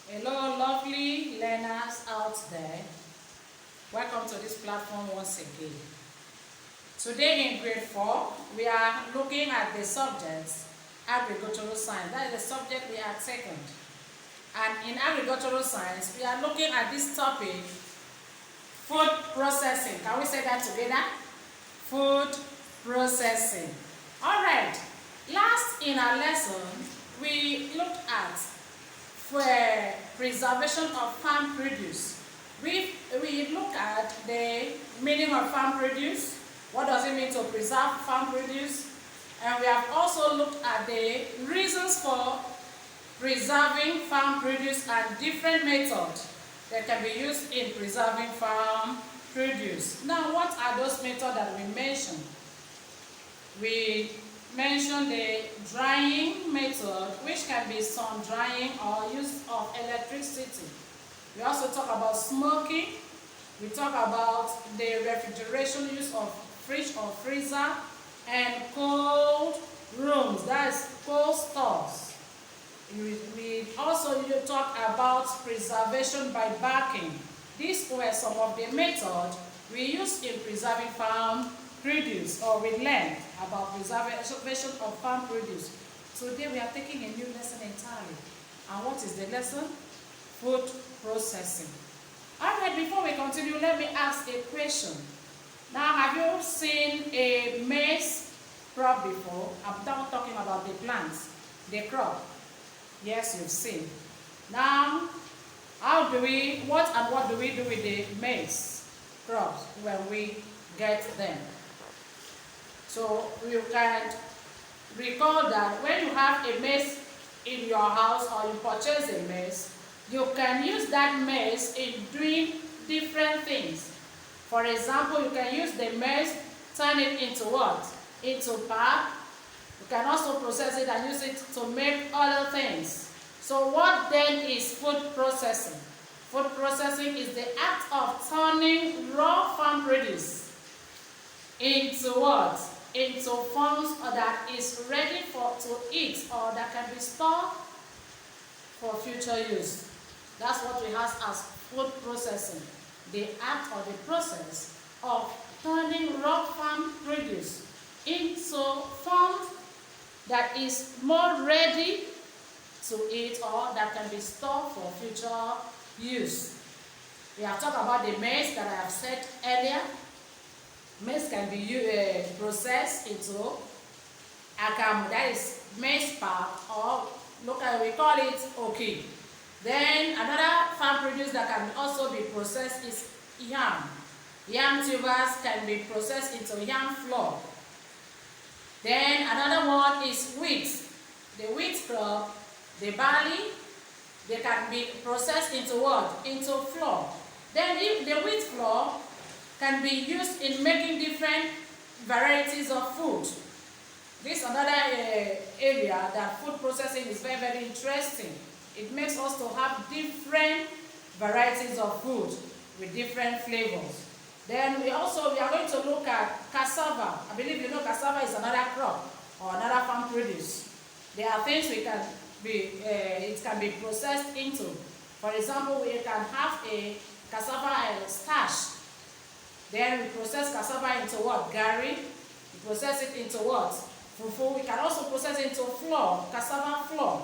Hello, lovely learners out there. Welcome to this platform once again. Today in grade 4, we are looking at the subject agricultural science. That is the subject we are taking. And in agricultural science, we are looking at this topic, food processing. Can we say that together? Food processing. Alright, last in our lesson, we looked at preservation of farm produce. We look at the meaning of farm produce. What does it mean to preserve farm produce? And we have also looked at the reasons for preserving farm produce and different methods that can be used in preserving farm produce. Now, what are those methods that we mentioned? We mentioned the drying method, which can be sun drying or use of electricity. We also talk about smoking. We talk about the refrigeration use of fridge or freezer and cold rooms, that is cold stores. We also talk about preservation by baking. These were some of the methods we use in preserving farm produce, or we learned about preservation of farm produce. Today we are taking a new lesson entirely. And what is the lesson? Food processing. Alright, before we continue, let me ask a question. Now, have you seen a maize crop before? I'm not talking about the plants, the crop. Yes, you've seen. Now, what do we do with the maize crops when we get them? So you can recall that when you have a maize in your house or you purchase a maize, you can use that maize in doing different things. For example, you can use the maize, turn it into what? Into pap. You can also process it and use it to make other things. So what then is food processing? Food processing is the act of turning raw farm produce into what? Into forms that is ready to eat or that can be stored for future use. That's what we have as food processing. The act or the process of turning raw farm produce into forms that is more ready to eat or that can be stored for future use. We have talked about the maize that I have said earlier. Maize can be processed into akamu, that is maize pap, or locally we call it oki. Then another farm produce that can also be processed is yam. Yam tubers can be processed into yam flour. Then another one is wheat. The wheat crop, the barley, they can be processed into what? Into flour. Then if the wheat flour can be used in making different varieties of food. This is another area that food processing is very, very interesting. It makes us to have different varieties of food with different flavors. Then we are going to look at cassava. I believe you know cassava is another crop or another farm produce. There are things it can be processed into. For example, we can have a cassava starch. Then we process cassava into what? Gari. We process it into what? Fufu. We can also process it into flour, cassava flour.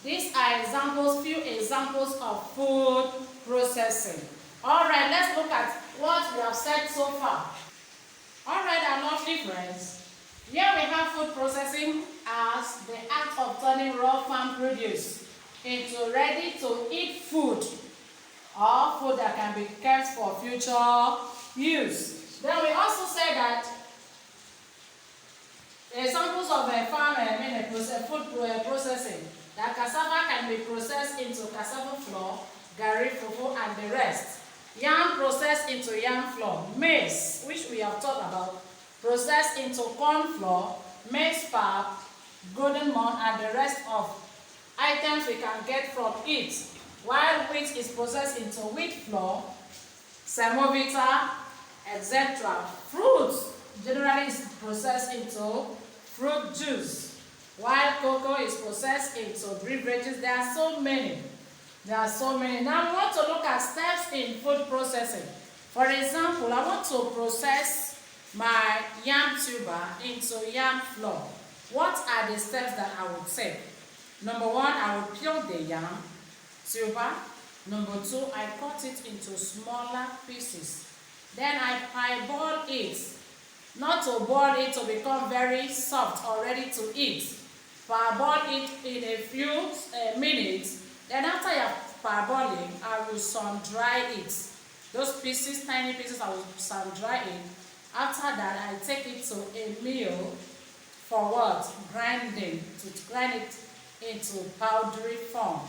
These are few examples of food processing. Alright, let's look at what we have said so far. Alright, our lovely friends. Here we have food processing as the act of turning raw farm produce into ready-to-eat food or food that can be kept for future use. Then we also say that examples of food processing, that cassava can be processed into cassava flour, gari, fufu, and the rest. Yam processed into yam flour. Maize, which we have talked about, processed into corn flour, maize pap, golden morn, and the rest of items we can get from it. While wheat is processed into wheat flour, semovita, etc. Fruits generally is processed into fruit juice, while cocoa is processed into beverages. There are so many. Now we want to look at steps in food processing. For example, I want to process my yam tuber into yam flour. What are the steps that I would take? Number one, I will peel the yam tuber. Number two, I cut it into smaller pieces. Then I parboil it. Not to boil it to become very soft or ready to eat. Parboil it in a few minutes. Then after your parboiling, I will sun dry it. Those pieces, tiny pieces, I will sun dry it. After that, I take it to a mill for what? Grinding, to grind it into powdery form.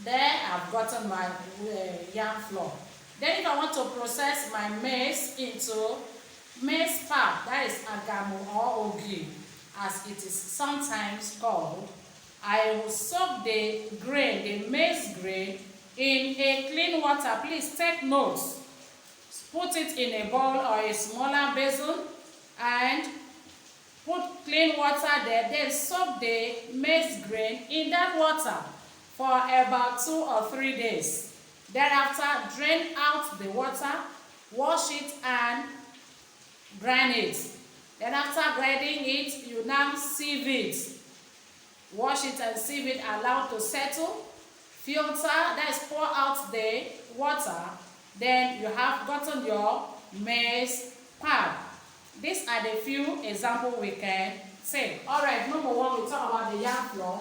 There I've gotten my yam flour. Then if I want to process my maize into maize pap, that is agamu or ogi, as it is sometimes called, I will soak the grain, the maize grain, in a clean water. Please take notes. Put it in a bowl or a smaller basin and put clean water there. Then soak the maize grain in that water for about 2 or 3 days. Thereafter, drain out the water, wash it and grind it. Then after grinding it, you now sieve it. Wash it and sieve it, allow to settle. Filter, that is pour out the water. Then you have gotten your maize pap. These are the few examples we can take. Alright, number one, we talk about the yam flour.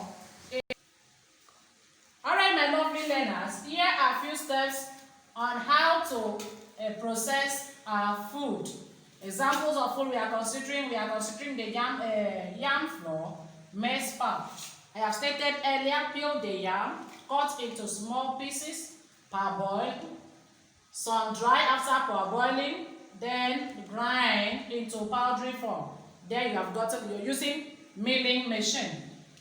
Alright, my lovely learners, here are a few steps on how to process our food. Examples of food we are considering the yam flour, maize pap. I have stated earlier, peel the yam, cut into small pieces, parboil, sun dry after parboiling, then grind into powdery form. There you have gotten, you're using milling machine.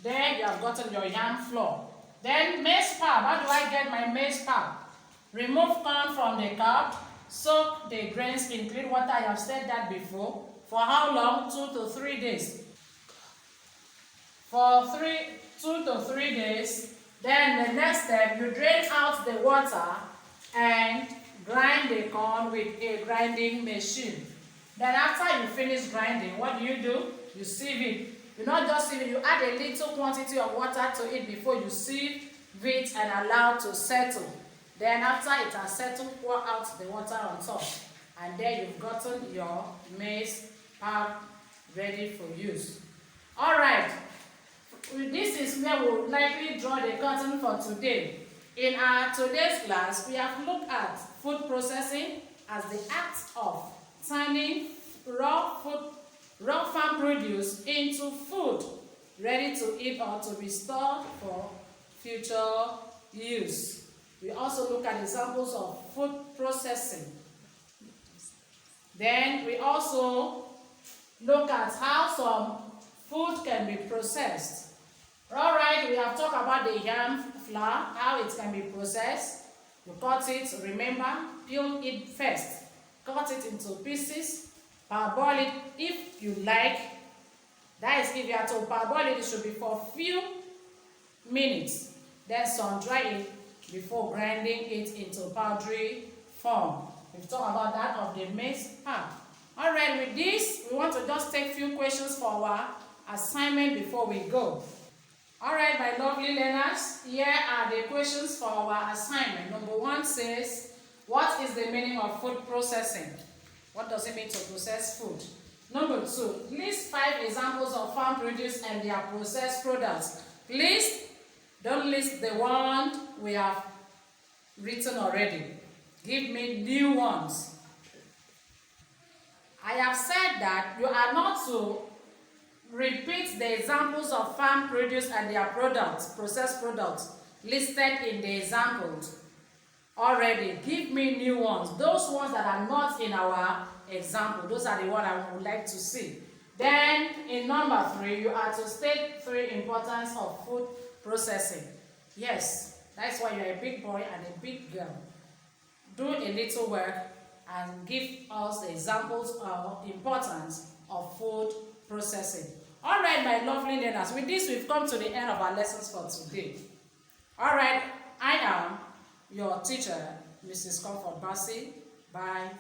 There you have gotten your yam flour. Then maize pap. How do I get my maize pap? Remove corn from the cup. Soak the grains in clean water. I have said that before. For how long? 2 to 3 days. For 2 to 3 days. Then the next step, you drain out the water and grind the corn with a grinding machine. Then after you finish grinding, what do? You sieve it. You not just sieve it, you add a little quantity of water to it before you sieve it and allow to settle. Then after it has settled, pour out the water on top. And there you've gotten your maize pap ready for use. Alright, this is where we will likely draw the curtain for today. In our today's class, we have looked at food processing as the act of turning raw farm produce into food ready to eat or to be stored for future use. We also look at examples of food processing. Then we also look at how some food can be processed. Alright, we have talked about the yam flour, how it can be processed. You cut it, remember, peel it first. Cut it into pieces, parboil it if you like. That is, if you are to parboil it, it should be for a few minutes. Then sun dry it before grinding it into powdery form. We've talked about that of the maize pap. Alright, with this, we want to just take a few questions for our assignment before we go. Alright, my lovely learners, here are the questions for our assignment. Number one says, what is the meaning of food processing? What does it mean to process food? Number two, list 5 examples of farm produce and their processed products. Please don't list the one we have written already. Give me new ones. I have said that you are not to repeat the examples of farm produce and their products, processed products, listed in the examples already. Give me new ones. Those ones that are not in our example, those are the ones I would like to see. Then in number 3, you are to state 3 importance of food processing. Yes, that's why you're a big boy and a big girl. Do a little work and give us the examples of importance of food processing. All right, my lovely learners, with this we've come to the end of our lessons for today. All right, I am your teacher, Mrs. Comfort Bassi. Bye.